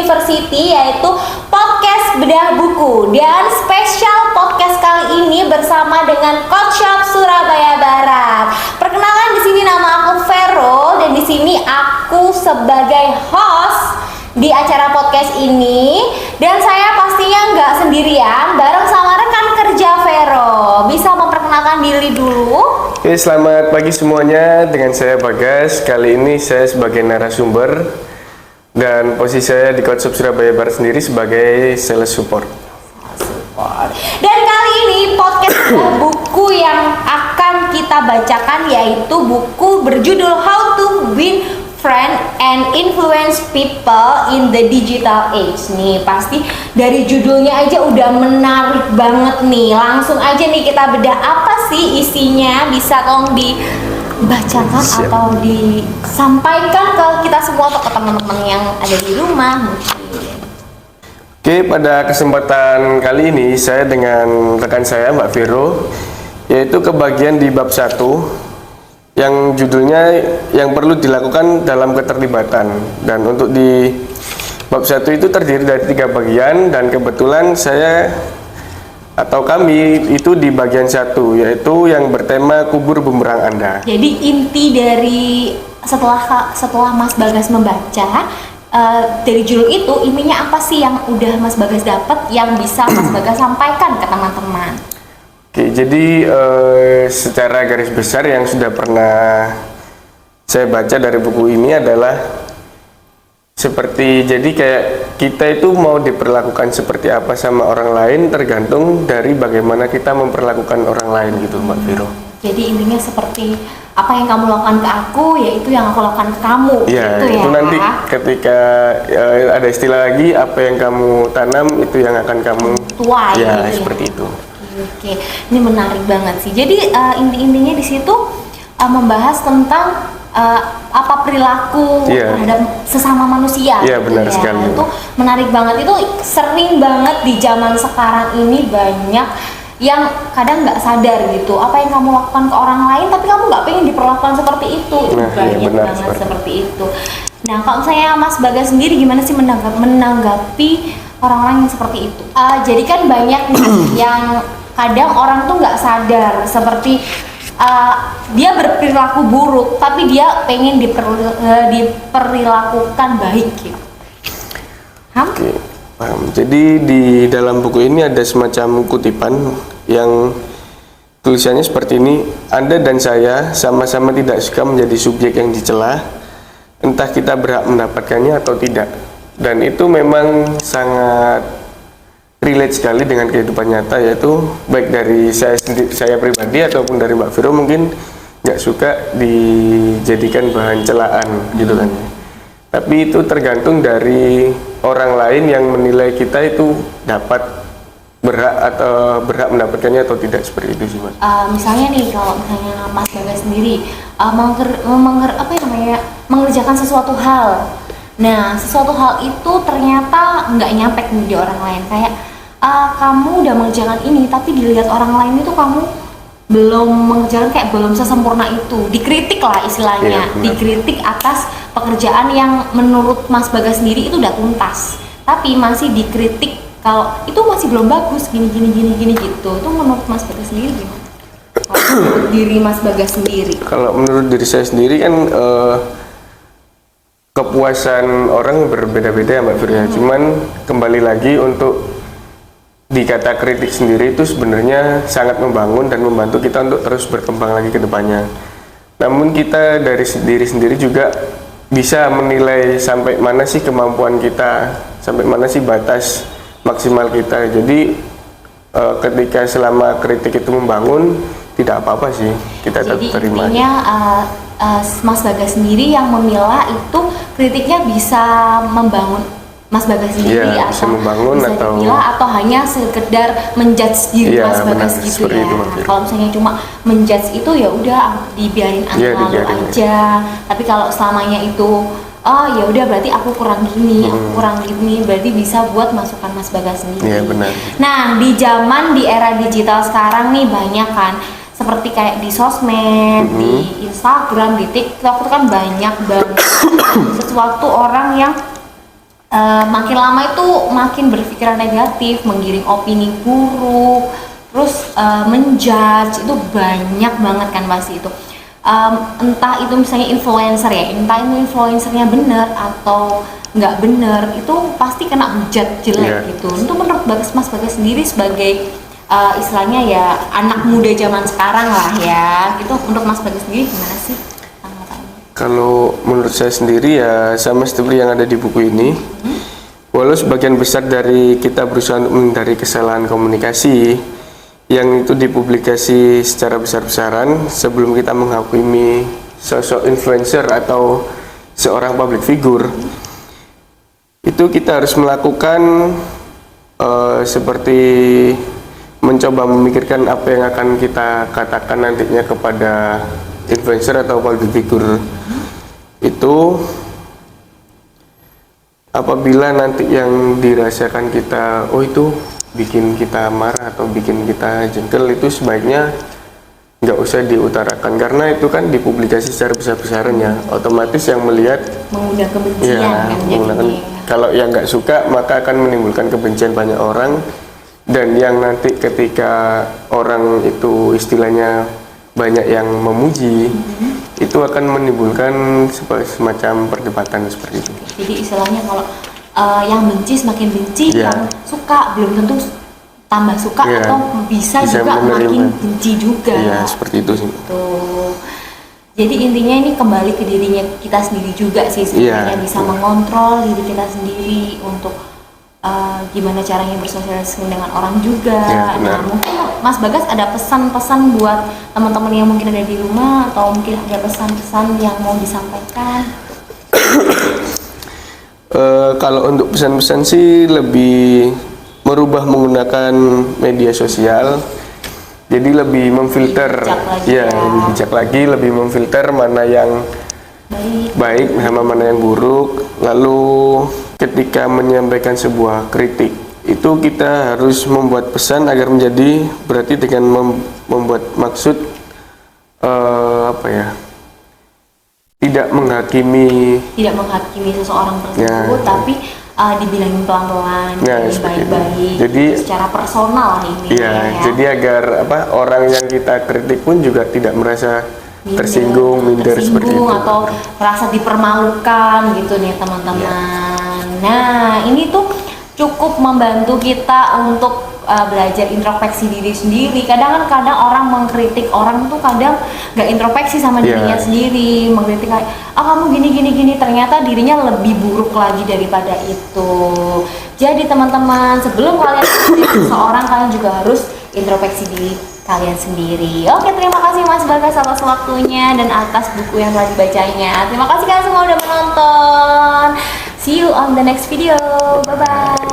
University, yaitu podcast Bedah Buku. Dan spesial podcast kali ini bersama dengan Coach Shop Surabaya Barat. Perkenalkan, di sini nama aku Vero dan di sini aku sebagai host di acara podcast ini. Dan saya pastinya nggak sendirian, bareng sama rekan kerja Vero. Bisa memperkenalkan diri dulu? Oke, selamat pagi semuanya. Dengan saya Bagas. Kali ini saya sebagai narasumber dan posisi saya di Coach Shop Surabaya Barat sendiri sebagai sales support. Dan kali ini podcast buku yang akan kita bacakan yaitu buku berjudul How to Win Friend and Influence People in the Digital Age. Nih pasti dari judulnya aja udah menarik banget nih. Langsung aja nih kita bedah apa sih isinya, bisa tolong dibacakan atau disampaikan ke kita semua atau ke teman-teman yang ada di rumah mungkin. Oke, pada kesempatan kali ini saya dengan rekan saya Mbak Vero, yaitu kebagian di bab 1 yang judulnya yang perlu dilakukan dalam keterlibatan. Dan untuk di bab 1 itu terdiri dari 3 bagian, dan kebetulan saya atau kami itu di bagian 1, yaitu yang bertema kubur bumerang Anda. Jadi inti dari setelah Mas Bagas membaca dari judul itu, intinya apa sih yang udah Mas Bagas dapat yang bisa Mas Bagas sampaikan ke teman-teman? Oke, jadi secara garis besar yang sudah pernah saya baca dari buku ini adalah seperti, jadi kayak kita itu mau diperlakukan seperti apa sama orang lain tergantung dari bagaimana kita memperlakukan orang lain gitu, Mbak Vero. Jadi intinya seperti apa yang kamu lakukan ke aku, yaitu yang aku lakukan ke kamu. Ya, gitu itu ya? nanti ketika ada istilah lagi, apa yang kamu tanam itu yang akan kamu tuai. Ya, gitu seperti ya? itu. Oke, ini menarik banget sih. Jadi inti-intinya di situ membahas tentang apa perilaku terhadap sesama manusia. Iya, benar sekali. Itu menarik banget. Itu sering banget di zaman sekarang ini, banyak yang kadang nggak sadar gitu apa yang kamu lakukan ke orang lain, tapi kamu nggak pengen diperlakukan seperti itu. Banyak banget seperti itu. Nah, kalau saya Mas Bagas sendiri gimana sih menanggapi orang-orang yang seperti itu? Jadi kan banyak nih yang kadang orang tuh nggak sadar, seperti dia berperilaku buruk tapi dia pengen diperlakukan baik gitu. Oke, paham. Jadi di dalam buku ini ada semacam kutipan yang tulisannya seperti ini: Anda dan saya sama-sama tidak suka menjadi subjek yang dicela, entah kita berhak mendapatkannya atau tidak. Dan itu memang sangat relate sekali dengan kehidupan nyata, yaitu baik dari saya pribadi ataupun dari Mbak Vero mungkin nggak suka dijadikan bahan celaan gitu kan. Tapi itu tergantung dari orang lain yang menilai kita itu dapat berhak mendapatkannya atau tidak, seperti itu sih, Mas. Misalnya nih, kalau misalnya Mas Bagas sendiri mengerjakan sesuatu hal. Nah, sesuatu hal itu ternyata nggak nyampe di orang lain. Kayak kamu udah mengerjakan ini, tapi dilihat orang lain itu kamu belum mengerjakan, kayak belum sesempurna itu. Dikritik lah istilahnya, dikritik atas pekerjaan yang menurut Mas Bagas sendiri itu udah tuntas, tapi masih dikritik kalau itu masih belum bagus, gini gitu. Itu menurut Mas Bagas sendiri gimana? Menurut diri Mas Bagas sendiri? Kalau menurut diri saya sendiri kan kepuasan orang berbeda-beda ya, Mbak Firya. Cuman kembali lagi, untuk dikata kritik sendiri itu sebenarnya sangat membangun dan membantu kita untuk terus berkembang lagi ke depannya. Namun kita dari diri sendiri juga bisa menilai sampai mana sih kemampuan kita, sampai mana sih batas maksimal kita. Jadi ketika selama kritik itu membangun, tidak apa-apa sih, kita tetap terima. Jadi intinya Mas Bagas sendiri yang memilah itu kritiknya bisa membangun Mas Bagas sendiri, ya, atau bisa dipilah, atau hanya sekedar menjudge diri Mas Bagas gitu ya. Kalau misalnya cuma menjudge itu ya udah dibiarin lalu aja. Tapi kalau selamanya itu ya udah berarti aku kurang gini, aku kurang gini, berarti bisa buat masukan Mas Bagas sendiri. Iya, benar. Nah, di era digital sekarang nih banyak kan, seperti kayak di sosmed, di Instagram, di TikTok itu kan banyak banget sesuatu orang yang makin lama itu makin berpikiran negatif, menggiring opini buruk, terus menjudge, itu banyak banget kan pasti itu. Entah itu misalnya influencer ya, entah itu influencernya bener atau nggak bener, itu pasti kena hujat jelek gitu. Itu menurut Mas Bagas sendiri sebagai istilahnya ya anak muda zaman sekarang lah ya, gitu. Menurut Mas Bagas sendiri gimana sih tanggapannya? Kalau menurut saya sendiri ya sama seperti yang ada di buku ini. Walau sebagian besar dari kita berusaha untuk menghindari kesalahan komunikasi yang itu dipublikasi secara besar-besaran sebelum kita menghakimi sosok influencer atau seorang public figure, itu kita harus melakukan seperti mencoba memikirkan apa yang akan kita katakan nantinya kepada influencer atau public figure itu. Apabila nanti yang dirasakan kita, oh itu bikin kita marah atau bikin kita jengkel, itu sebaiknya nggak usah diutarakan, karena itu kan dipublikasi secara besar-besarannya, otomatis yang melihat mengundang kebencian ya, kan menggunakan, kalau yang nggak suka maka akan menimbulkan kebencian banyak orang, dan yang nanti ketika orang itu istilahnya banyak yang memuji, itu akan menimbulkan semacam perdebatan seperti itu. Jadi istilahnya kalau yang benci semakin benci, yang suka belum tentu tambah suka atau bisa juga menerima. makin benci juga. Iya, seperti itu sih. Tuh. Jadi intinya ini kembali ke dirinya kita sendiri juga sih sebenarnya, bisa mengontrol diri kita sendiri untuk gimana caranya bersosialisasi dengan orang juga. Nah, mungkin Mas Bagas ada pesan-pesan buat teman-teman yang mungkin ada di rumah, atau mungkin ada pesan-pesan yang mau disampaikan? Kalau untuk pesan-pesan sih lebih merubah menggunakan media sosial, jadi lebih memfilter, lebih bijak lagi, lebih memfilter mana yang baik sama mana yang buruk. Lalu ketika menyampaikan sebuah kritik itu kita harus membuat pesan agar menjadi, berarti dengan membuat maksud tidak menghakimi seseorang tersebut, tapi dibilangin pelan-pelan, baik-baik, jadi secara personal ini. Jadi agar orang yang kita kritik pun juga tidak merasa tersinggung seperti itu, atau merasa dipermalukan gitu nih teman-teman. Nah, ini tuh cukup membantu kita untuk belajar introspeksi diri sendiri. Kadang orang mengkritik orang tuh kadang nggak introspeksi sama dirinya sendiri, mengkritik kayak kamu gini, ternyata dirinya lebih buruk lagi daripada itu. Jadi teman-teman, sebelum kalian mengkritik seseorang, kalian juga harus introspeksi diri kalian sendiri. Oke, terima kasih Mas Bagas atas waktunya dan atas buku yang telah dibacanya. Terima kasih kalian semua udah menonton. See you on the next video. Bye bye.